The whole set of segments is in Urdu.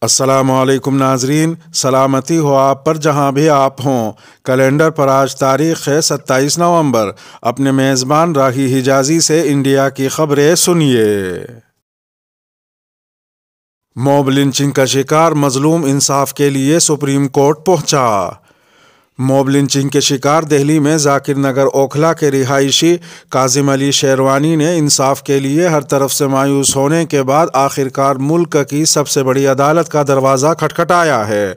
السلام علیکم ناظرین، سلامتی ہو آپ پر جہاں بھی آپ ہوں۔ کیلنڈر پر آج تاریخ ہے 27 نومبر۔ اپنے میزبان راہی حجازی سے انڈیا کی خبریں سنیے۔ موب لنچنگ کا شکار مظلوم انصاف کے لیے سپریم کورٹ پہنچا۔ موب لنچنگ کے شکار دہلی میں ذاکر نگر اوکھلا کے رہائشی کاظم علی شیروانی نے انصاف کے لیے ہر طرف سے مایوس ہونے کے بعد آخرکار ملک کی سب سے بڑی عدالت کا دروازہ کھٹکھٹایا ہے۔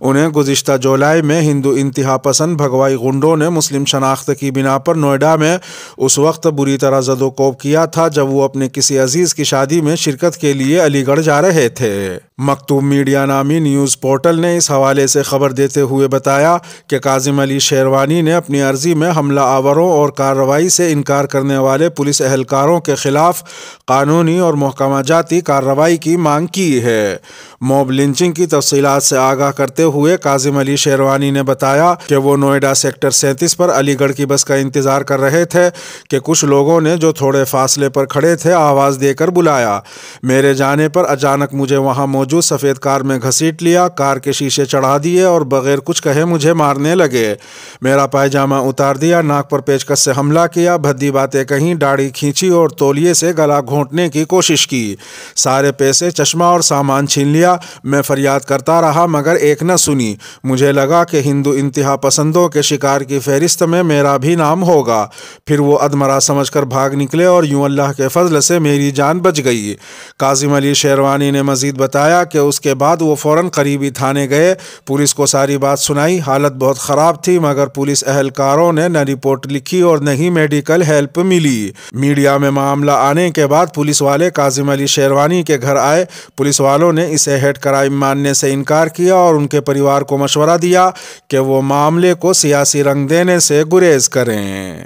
انہیں گزشتہ جولائی میں ہندو انتہا پسند بھگوائی گنڈوں نے مسلم شناخت کی بنا پر نوئیڈا میں اس وقت بری طرح زد و کوب کیا تھا جب وہ اپنے کسی عزیز کی شادی میں شرکت کے لیے علی گڑھ جا رہے تھے۔ مکتوب میڈیا نامی نیوز پورٹل نے اس حوالے سے خبر دیتے ہوئے بتایا کہ کاظم علی شیروانی نے اپنی عرضی میں حملہ آوروں اور کارروائی سے انکار کرنے والے پولیس اہلکاروں کے خلاف قانونی اور محکمہ جاتی کارروائی کی مانگ کی ہے۔ موب لنچنگ کی تفصیلات سے آگاہ کرتے ہوئے کاظم علی شیروانی نے بتایا کہ وہ نوئیڈا سیکٹر 37 پر علی گڑھ کی بس کا انتظار کر رہے تھے کہ کچھ لوگوں نے جو تھوڑے فاصلے پر کھڑے تھے آواز دے کر بلایا۔ میرے جانے پر اچانک مجھے وہاں موجود سفید کار میں گھسیٹ لیا، کار کے شیشے چڑھا دیے اور بغیر کچھ کہے مجھے مارنے لگے۔ میرا پائجامہ اتار دیا، ناک پر پیچکس سے حملہ کیا، بھدی باتیں کہیں، داڑھی کھینچی اور تولیے سے گلا گھونٹنے کی کوشش کی۔ سارے پیسے، چشمہ اور سامان چھین لیا۔ میں فریاد کرتا رہا مگر ایک نہ سنی۔ مجھے لگا کہ ہندو انتہا پسندوں کے شکار کی فہرست میں میرا بھی نام ہوگا۔ پھر وہ ادمرا سمجھ کر بھاگ نکلے اور یوں اللہ کے فضل سے میری جان بچ گئی۔ کاظم علی شیروانی نے مزید بتایا کہ اس کے بعد وہ فوراً قریبی تھانے گئے، پولیس کو ساری بات سنائی۔ حالت بہت خراب تھی مگر پولیس اہلکاروں نے نہ رپورٹ لکھی اور نہ ہی میڈیکل ہیلپ ملی۔ میڈیا میں معاملہ آنے کے بعد پولیس والے کاظم علی شیروانی کے گھر آئے۔ پولیس والوں نے اسے ہیڈ کرائم ماننے سے انکار کیا اور ان کے پریوار کو مشورہ دیا کہ وہ معاملے کو سیاسی رنگ دینے سے گریز کریں۔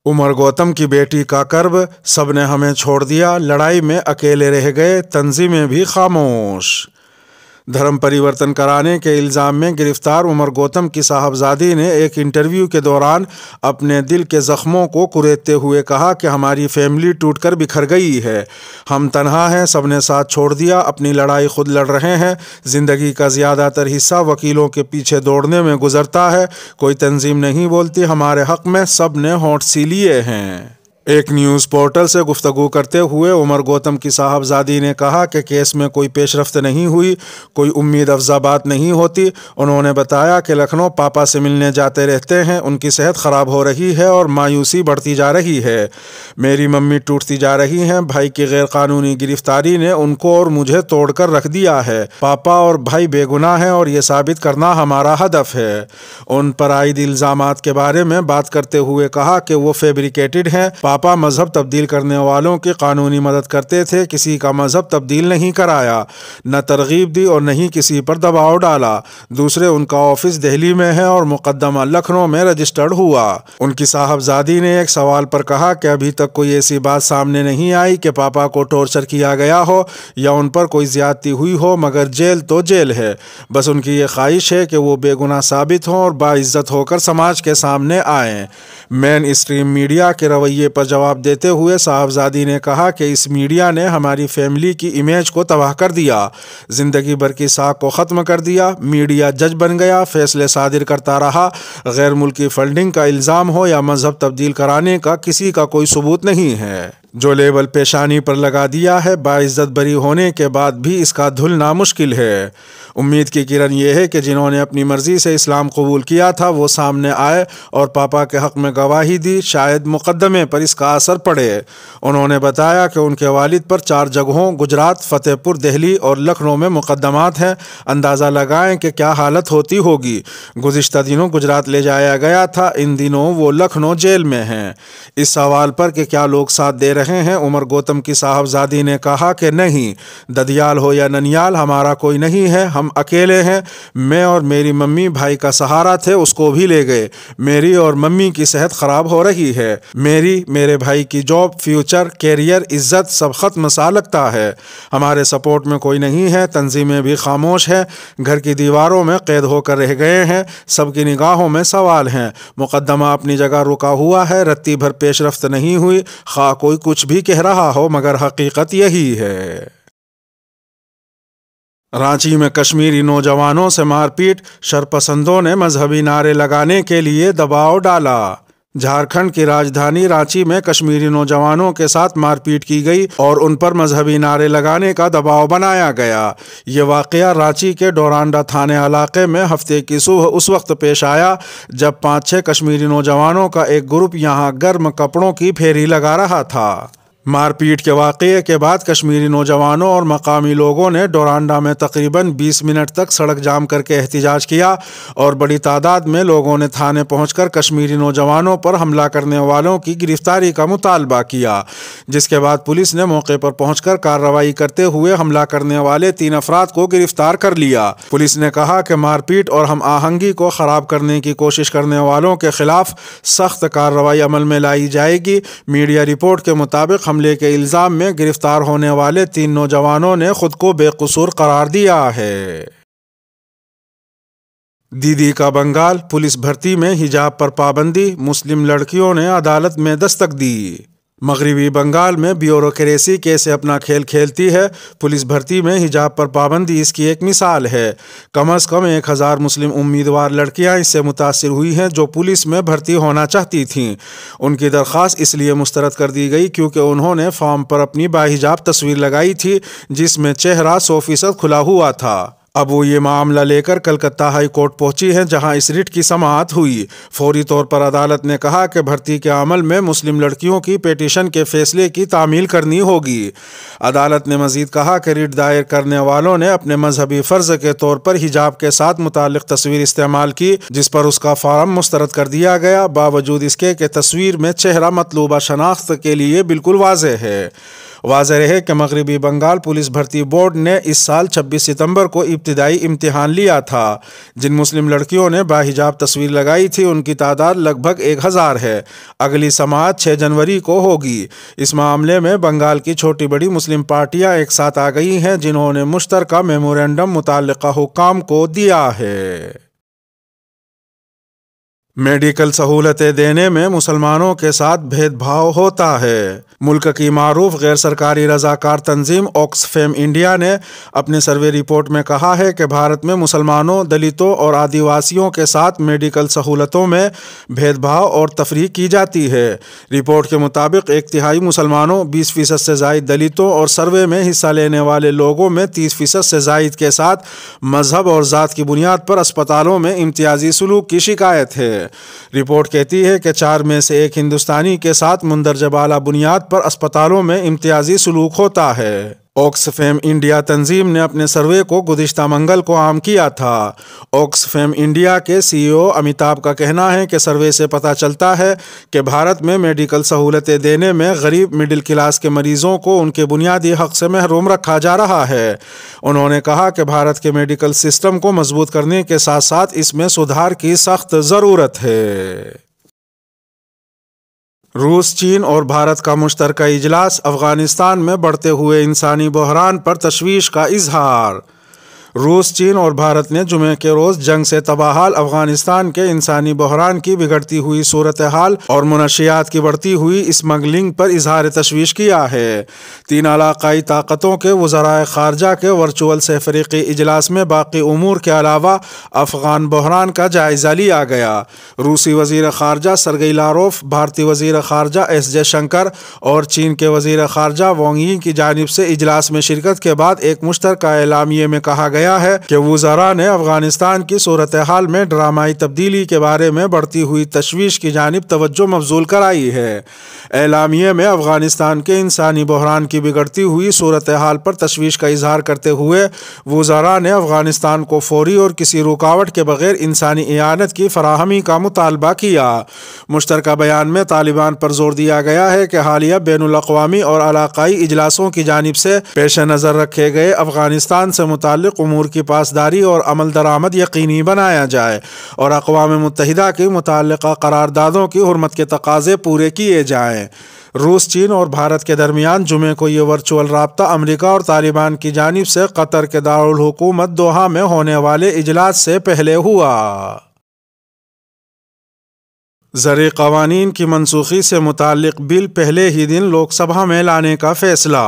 عمر گوتم کی بیٹی کا کرب، سب نے ہمیں چھوڑ دیا، لڑائی میں اکیلے رہ گئے، تنظیمیں بھی خاموش۔ دھرم پریورتن کرانے کے الزام میں گرفتار عمر گوتم کی صاحبزادی نے ایک انٹرویو کے دوران اپنے دل کے زخموں کو کریدتے ہوئے کہا کہ ہماری فیملی ٹوٹ کر بکھر گئی ہے، ہم تنہا ہیں، سب نے ساتھ چھوڑ دیا، اپنی لڑائی خود لڑ رہے ہیں، زندگی کا زیادہ تر حصہ وکیلوں کے پیچھے دوڑنے میں گزرتا ہے، کوئی تنظیم نہیں بولتی ہمارے حق میں، سب نے ہونٹ سی لیے ہیں۔ ایک نیوز پورٹل سے گفتگو کرتے ہوئے عمر گوتم کی صاحبزادی نے کہا کہ کیس میں کوئی پیش رفت نہیں ہوئی، کوئی امید افزا بات نہیں ہوتی۔ انہوں نے بتایا کہ لکھنؤ پاپا سے ملنے جاتے رہتے ہیں، ان کی صحت خراب ہو رہی ہے اور مایوسی بڑھتی جا رہی ہے، میری ممی ٹوٹتی جا رہی ہیں، بھائی کی غیر قانونی گرفتاری نے ان کو اور مجھے توڑ کر رکھ دیا ہے، پاپا اور بھائی بے گناہ ہیں اور یہ ثابت کرنا ہمارا ہدف ہے۔ ان پر عائد الزامات کے بارے میں بات کرتے ہوئے کہا کہ وہ فیبریکیٹڈ ہیں، پاپا مذہب تبدیل کرنے والوں کی قانونی مدد کرتے تھے، کسی کا مذہب تبدیل نہیں کرایا، نہ ترغیب دی اور نہ ہی کسی پر دباؤ ڈالا۔ دوسرے ان کا آفس دہلی میں ہے اور مقدمہ لکھنؤ میں رجسٹرڈ ہوا۔ ان کی صاحبزادی نے ایک سوال پر کہا کہ ابھی تک کوئی ایسی بات سامنے نہیں آئی کہ پاپا کو ٹارچر کیا گیا ہو یا ان پر کوئی زیادتی ہوئی ہو، مگر جیل تو جیل ہے، بس ان کی یہ خواہش ہے کہ وہ بے گناہ ثابت ہوں اور باعزت ہو کر سماج کے سامنے آئیں۔ مین اسٹریم میڈیا کے رویے پر جواب دیتے ہوئے صاحبزادی نے کہا کہ اس میڈیا نے ہماری فیملی کی امیج کو تباہ کر دیا، زندگی بھر کی ساکھ کو ختم کر دیا، میڈیا جج بن گیا، فیصلے صادر کرتا رہا، غیر ملکی فنڈنگ کا الزام ہو یا مذہب تبدیل کرانے کا کسی کا کوئی ثبوت نہیں ہے۔ جو لیبل پیشانی پر لگا دیا ہے، باعزت بری ہونے کے بعد بھی اس کا دھلنا مشکل ہے۔ امید کی کرن یہ ہے کہ جنہوں نے اپنی مرضی سے اسلام قبول کیا تھا وہ سامنے آئے اور پاپا کے حق میں گواہی دی، شاید مقدمے پر اس کا اثر پڑے۔ انہوں نے بتایا کہ ان کے والد پر 4 جگہوں گجرات، فتح پور، دہلی اور لکھنؤ میں مقدمات ہیں، اندازہ لگائیں کہ کیا حالت ہوتی ہوگی۔ گزشتہ دنوں گجرات لے جایا گیا تھا، ان دنوں وہ لکھنؤ جیل میں ہیں۔ اس سوال پر کہ کیا لوگ ساتھ دے رہے ہیں، عمر گوتم کی صاحبزادی نے کہا کہ نہیں، ددیال ہو یا ننیال ہمارا کوئی نہیں ہے، ہم اکیلے ہیں، میں اور میری ممی بھائی کا سہارا تھے، اس کو بھی لے گئے، میری اور ممی کی صحت خراب ہو رہی ہے، میرے بھائی کی جاب، فیوچر، کیریئر، عزت سب ختم سا لگتا ہے، ہمارے سپورٹ میں کوئی نہیں ہے، تنظیمیں بھی خاموش ہیں، گھر کی دیواروں میں قید ہو کر رہ گئے ہیں، سب کی نگاہوں میں سوال ہیں، مقدمہ اپنی جگہ رکا ہوا ہے، رتی بھر پیش رفت نہیں ہوئی، خواہ کوئی کچھ بھی کہہ رہا ہو مگر حقیقت یہی ہے۔ رانچی میں کشمیری نوجوانوں سے مار پیٹ، شرپسندوں نے مذہبی نعرے لگانے کے لیے دباؤ ڈالا۔ جھارکھنڈ کی راجدھانی رانچی میں کشمیری نوجوانوں کے ساتھ مار پیٹ کی گئی اور ان پر مذہبی نعرے لگانے کا دباؤ بنایا گیا۔ یہ واقعہ رانچی کے ڈورانڈا تھانے علاقے میں ہفتے کی صبح اس وقت پیش آیا جب 5-6 کشمیری نوجوانوں کا ایک گروپ یہاں گرم کپڑوں کی پھیری لگا رہا تھا۔ مار پیٹ کے واقعے کے بعد کشمیری نوجوانوں اور مقامی لوگوں نے ڈورانڈا میں تقریباً 20 منٹ تک سڑک جام کر کے احتجاج کیا اور بڑی تعداد میں لوگوں نے تھانے پہنچ کر کشمیری نوجوانوں پر حملہ کرنے والوں کی گرفتاری کا مطالبہ کیا، جس کے بعد پولیس نے موقع پر پہنچ کر کارروائی کرتے ہوئے حملہ کرنے والے 3 افراد کو گرفتار کر لیا۔ پولیس نے کہا کہ مار پیٹ اور ہم آہنگی کو خراب کرنے کی کوشش کرنے والوں کے خلاف سخت کارروائی عمل میں لائی جائے گی۔ میڈیا رپورٹ کے مطابق حملے کے الزام میں گرفتار ہونے والے 3 نوجوانوں نے خود کو بے قصور قرار دیا ہے۔ دیدی کا بنگال، پولیس بھرتی میں حجاب پر پابندی، مسلم لڑکیوں نے عدالت میں دستک دی۔ مغربی بنگال میں بیوروکریسی کیسے اپنا کھیل کھیلتی ہے، پولیس بھرتی میں حجاب پر پابندی اس کی ایک مثال ہے۔ کم از کم 1000 مسلم امیدوار لڑکیاں اس سے متاثر ہوئی ہیں جو پولیس میں بھرتی ہونا چاہتی تھیں۔ ان کی درخواست اس لیے مسترد کر دی گئی کیونکہ انہوں نے فارم پر اپنی باحجاب تصویر لگائی تھی جس میں چہرہ 100% کھلا ہوا تھا۔ اب وہ یہ معاملہ لے کر کلکتہ ہائی کورٹ پہنچی ہیں جہاں اس رٹ کی سماعت ہوئی۔ فوری طور پر عدالت نے کہا کہ بھرتی کے عمل میں مسلم لڑکیوں کی پیٹیشن کے فیصلے کی تعمیل کرنی ہوگی۔ عدالت نے مزید کہا کہ رٹ دائر کرنے والوں نے اپنے مذہبی فرض کے طور پر حجاب کے ساتھ متعلق تصویر استعمال کی جس پر اس کا فارم مسترد کر دیا گیا، باوجود اس کے کہ تصویر میں چہرہ مطلوبہ شناخت کے لیے بالکل واضح ہے۔ واضح رہے کہ مغربی بنگال پولیس بھرتی بورڈ نے اس سال 26 ستمبر کو ابتدائی امتحان لیا تھا۔ جن مسلم لڑکیوں نے باحجاب تصویر لگائی تھی ان کی تعداد لگ بھگ 1000 ہے۔ اگلی سماعت 6 جنوری کو ہوگی۔ اس معاملے میں بنگال کی چھوٹی بڑی مسلم پارٹیاں ایک ساتھ آ گئی ہیں جنہوں نے مشترکہ میمورنڈم متعلقہ حکام کو دیا ہے۔ میڈیکل سہولتیں دینے میں مسلمانوں کے ساتھ بھید بھاؤ ہوتا ہے۔ ملک کی معروف غیر سرکاری رضاکار تنظیم آکسفیم انڈیا نے اپنے سروے رپورٹ میں کہا ہے کہ بھارت میں مسلمانوں، دلتوں اور آدیواسیوں کے ساتھ میڈیکل سہولتوں میں بھید بھاؤ اور تفریق کی جاتی ہے۔ رپورٹ کے مطابق 1/3 مسلمانوں، 20% سے زائد دلتوں اور سروے میں حصہ لینے والے لوگوں میں 30% سے زائد کے ساتھ مذہب اور ذات کی بنیاد پر اسپتالوں میں امتیازی سلوک کی شکایت ہے۔ رپورٹ کہتی ہے کہ 4 میں سے 1 ہندوستانی کے ساتھ مندرجہ بالا بنیاد پر اسپتالوں میں امتیازی سلوک ہوتا ہے۔ آکسفیم انڈیا تنظیم نے اپنے سروے کو گزشتہ منگل کو عام کیا تھا۔ آکسفیم انڈیا کے CEO امیتابھ کا کہنا ہے کہ سروے سے پتہ چلتا ہے کہ بھارت میں میڈیکل سہولتیں دینے میں غریب مڈل کلاس کے مریضوں کو ان کے بنیادی حق سے محروم رکھا جا رہا ہے۔ انہوں نے کہا کہ بھارت کے میڈیکل سسٹم کو مضبوط کرنے کے ساتھ ساتھ اس میں سدھار کی سخت ضرورت ہے۔ روس، چین اور بھارت کا مشترکہ اجلاس، افغانستان میں بڑھتے ہوئے انسانی بحران پر تشویش کا اظہار۔ روس، چین اور بھارت نے جمعے کے روز جنگ سے تباہ حال افغانستان کے انسانی بحران کی بگڑتی ہوئی صورتحال اور منشیات کی بڑھتی ہوئی اسمگلنگ پر اظہار تشویش کیا ہے۔ 3 علاقائی طاقتوں کے وزرائے خارجہ کے ورچوئل سہ فریقی اجلاس میں باقی امور کے علاوہ افغان بحران کا جائزہ لیا گیا۔ روسی وزیر خارجہ سرگئی لاروف، بھارتی وزیر خارجہ ایس جے شنکر اور چین کے وزیر خارجہ وانگ یی کی جانب سے اجلاس میں شرکت کے بعد ایک مشترکہ اعلامیے میں کہا گیا ہے کہ وزراء نے افغانستان کی صورتحال میں ڈرامائی تبدیلی کے بارے میں بڑھتی ہوئی تشویش کی جانب توجہ مبذول کرائی ہے۔ اعلامیے میں افغانستان کے انسانی بحران کی بگڑتی ہوئی صورتحال پر تشویش کا اظہار کرتے ہوئے وزراء نے افغانستان کو فوری اور کسی رکاوٹ کے بغیر انسانی اعانت کی فراہمی کا مطالبہ کیا۔ مشترکہ بیان میں طالبان پر زور دیا گیا ہے کہ حالیہ بین الاقوامی اور علاقائی اجلاسوں کی جانب سے پیش نظر رکھے گئے افغانستان سے متعلق امور کی پاسداری اور عمل درآمد یقینی بنایا جائے اور اقوام متحدہ کی متعلقہ قراردادوں کی حرمت کے تقاضے پورے کیے جائیں۔ روس، چین اور بھارت کے درمیان جمعے کو یہ ورچوئل رابطہ امریکہ اور طالبان کی جانب سے قطر کے دارالحکومت دوحہ میں ہونے والے اجلاس سے پہلے ہوا۔ زرعی قوانین کی منسوخی سے متعلق بل پہلے ہی دن لوک سبھا میں لانے کا فیصلہ۔